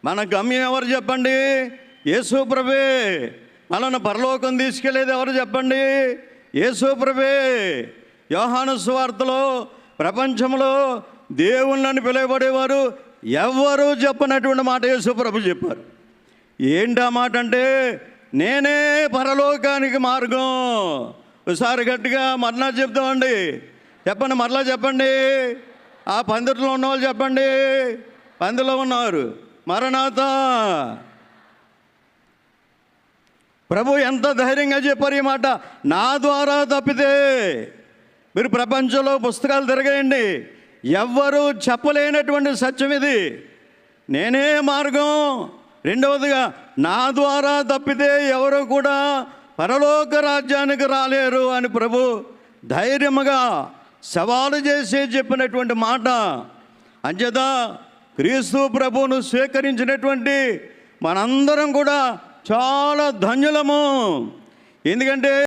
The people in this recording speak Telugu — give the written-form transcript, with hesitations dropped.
మన గమ్యం ఎవరు చెప్పండి? యేసు ప్రభువే. మనల్ని పరలోకం తీసుకెళ్ళేది ఎవరు చెప్పండి? యేసు ప్రభువే. యోహాను సువార్తలో ప్రపంచంలో దేవుళ్ళని పిలువబడేవారు ఎవ్వరూ చెప్పనటువంటి మాట యేసు ప్రభు చెప్పారు. ఏంటా మాట అంటే, నేనే పరలోకానికి మార్గం. ఒకసారి గట్టిగా మరలా చెప్తామండి. చెప్పండి, మరలా చెప్పండి. ఆ పందిరిలో ఉన్నవాళ్ళు చెప్పండి. పందిలో ఉన్నారు. మరణాత. ప్రభు ఎంత ధైర్యంగా చెప్పారు ఈ మాట. నా ద్వారా తప్పితే, మీరు ప్రపంచంలో పుస్తకాలు తిరగేయండి, ఎవ్వరూ చెప్పలేనటువంటి సత్యం ఇది. నేనే మార్గం. రెండవదిగా, నా ద్వారా తప్పితే ఎవరు కూడా పరలోక రాజ్యానికి రాలేరు అని ప్రభు ధైర్యముగా సవాలు చేసి చెప్పినటువంటి మాట. అంచేత క్రీస్తు ప్రభువును స్వీకరించినటువంటి మనందరం కూడా చాలా ధన్యులము. ఎందుకంటే